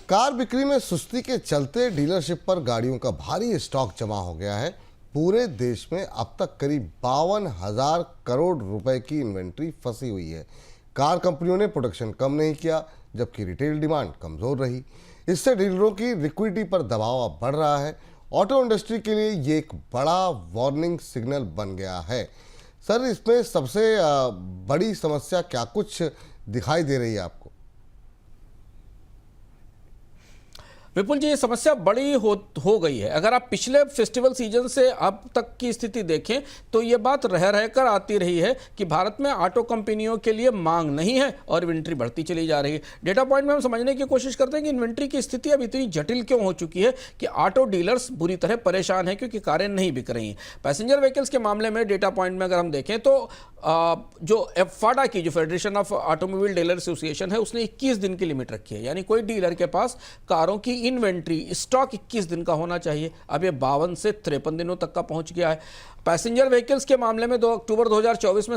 Car बिक्री में सुस्ती के चलते डीलरशिप पर गाड़ियों का भारी स्टॉक जमा हो गया है। पूरे देश में अब तक करीब 52,000 करोड़ रुपए की इन्वेंट्री फंसी हुई है। कार कंपनियों ने प्रोडक्शन कम नहीं किया, जबकि रिटेल डिमांड कमजोर रही। इससे डीलरों की लिक्विडिटी पर दबाव अब बढ़ रहा है। ऑटो इंडस्ट्री के लिए ये एक बड़ा वार्निंग सिग्नल बन गया है। सर, इसमें सबसे बड़ी समस्या क्या कुछ दिखाई दे रही है आपको? विपुल जी, ये समस्या बड़ी हो गई है। अगर आप पिछले फेस्टिवल सीजन से अब तक की स्थिति देखें तो ये बात रह रहकर आती रही है कि भारत में ऑटो कंपनियों के लिए मांग नहीं है और इन्वेंट्री बढ़ती चली जा रही है। डेटा पॉइंट में हम समझने की कोशिश करते हैं कि इन्वेंट्री की स्थिति अब इतनी जटिल क्यों हो चुकी है कि ऑटो डीलर्स बुरी तरह परेशान हैं, क्योंकि कारें नहीं बिक रही हैं। पैसेंजर व्हीकल्स के मामले में डेटा पॉइंट में अगर हम देखें तो जो फाडा की, जो federation of automobile dealer association है, उसने 21 दिन की लिमिट रखी है। यानी कोई डीलर के पास कारों की इन्वेंट्री स्टॉक 21 दिन का होना चाहिए। अब ये 52 से 53 दिनों तक का पहुंच गया है। पैसेंजर व्हीकल्स के मामले में 2 अक्टूबर 2024 में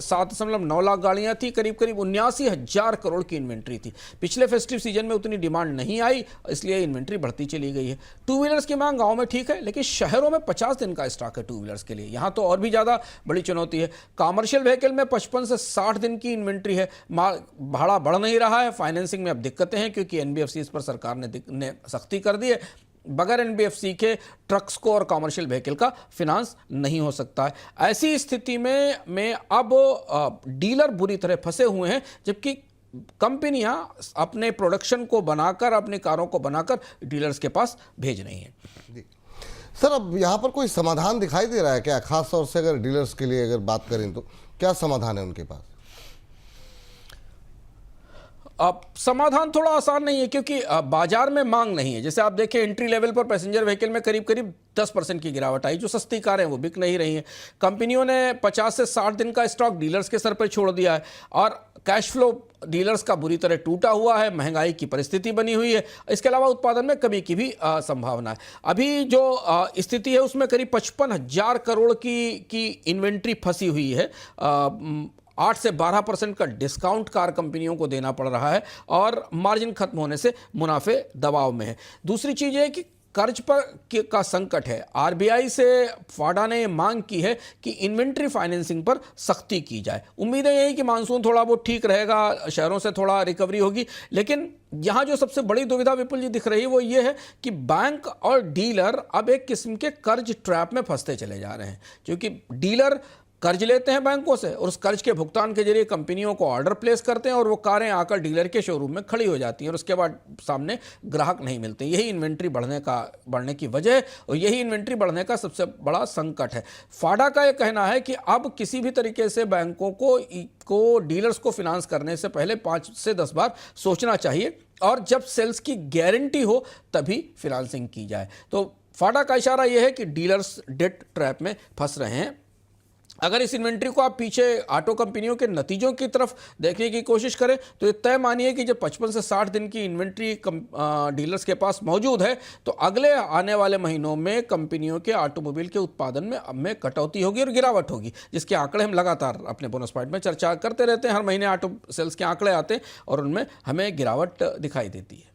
7.9 लाख गाड़ियां थी, करीब 79,000 करोड़ की इन्वेंट्री थी। पिछले फेस्टिव सीजन में उतनी डिमांड नहीं आई, इसलिए इन्वेंट्री बढ़ती चली गई है। टू व्हीलर्स की मांग गांव में ठीक है, लेकिन शहरों में 50 दिन का स्टॉक है टू व्हीलर्स के लिए। यहां तो और भी ज्यादा बड़ी चुनौती है। कॉमर्शियल व्हीकल में 55 से 60 दिन की इन्वेंट्री है। भाड़ा बढ़ नहीं रहा है। फाइनेंसिंग में अब दिक्कतें हैं, क्योंकि एनबीएफसी पर सरकार ने सख्ती कर दी है। बगैर एनबीएफसी के ट्रक्स को और कॉमर्शियल व्हीकल का फिनांस नहीं हो सकता है। ऐसी स्थिति में अब डीलर बुरी तरह फंसे हुए हैं, जबकि कंपनियां अपने प्रोडक्शन को बनाकर, अपनी कारों को बनाकर डीलर्स के पास भेज रही हैं। जी सर, अब यहाँ पर कोई समाधान दिखाई दे रहा है क्या? खास तौर से अगर डीलर्स के लिए अगर बात करें तो क्या समाधान है उनके पास? अब समाधान थोड़ा आसान नहीं है, क्योंकि बाजार में मांग नहीं है। जैसे आप देखें, एंट्री लेवल पर पैसेंजर व्हीकल में करीब 10% की गिरावट आई। जो सस्ती कारें हैं वो बिक नहीं रही हैं। कंपनियों ने 50 से 60 दिन का स्टॉक डीलर्स के सर पर छोड़ दिया है, और कैश फ्लो डीलर्स का बुरी तरह टूटा हुआ है। महंगाई की परिस्थिति बनी हुई है। इसके अलावा उत्पादन में कमी की भी संभावना है। अभी जो स्थिति है उसमें करीब 55,000 करोड़ की इन्वेंट्री फंसी हुई है। 8 से 12% का डिस्काउंट कार कंपनियों को देना पड़ रहा है, और मार्जिन खत्म होने से मुनाफे दबाव में है। दूसरी चीज है कि कर्ज पर का संकट है। आरबीआई से फाडा ने मांग की है कि इन्वेंट्री फाइनेंसिंग पर सख्ती की जाए। उम्मीदें यही कि मानसून थोड़ा बहुत ठीक रहेगा, शहरों से थोड़ा रिकवरी होगी। लेकिन यहां जो सबसे बड़ी दुविधा विपुल जी दिख रही है वो ये है कि बैंक और डीलर अब एक किस्म के कर्ज ट्रैप में फंसते चले जा रहे हैं, क्योंकि डीलर कर्ज लेते हैं बैंकों से, और उस कर्ज के भुगतान के जरिए कंपनियों को ऑर्डर प्लेस करते हैं, और वो कारें आकर डीलर के शोरूम में खड़ी हो जाती हैं, और उसके बाद सामने ग्राहक नहीं मिलते। यही इन्वेंट्री बढ़ने की वजह है, और यही इन्वेंट्री बढ़ने का सबसे बड़ा संकट है। फाडा का यह कहना है कि अब किसी भी तरीके से बैंकों को डीलर्स को फिनांस करने से पहले 5 से 10 बार सोचना चाहिए, और जब सेल्स की गारंटी हो तभी फिनांसिंग की जाए। तो फाडा का इशारा यह है कि डीलर्स डेट ट्रैप में फंस रहे हैं। अगर इस इन्वेंट्री को आप पीछे ऑटो कंपनियों के नतीजों की तरफ देखने की कोशिश करें तो ये तय मानिए कि जब 55 से 60 दिन की इन्वेंट्री डीलर्स के पास मौजूद है, तो अगले आने वाले महीनों में कंपनियों के ऑटोमोबाइल के उत्पादन में कटौती होगी और गिरावट होगी, जिसके आंकड़े हम लगातार अपने बोनस पॉइंट में चर्चा करते रहते हैं। हर महीने ऑटो सेल्स के आंकड़े आते हैं और उनमें हमें गिरावट दिखाई देती है।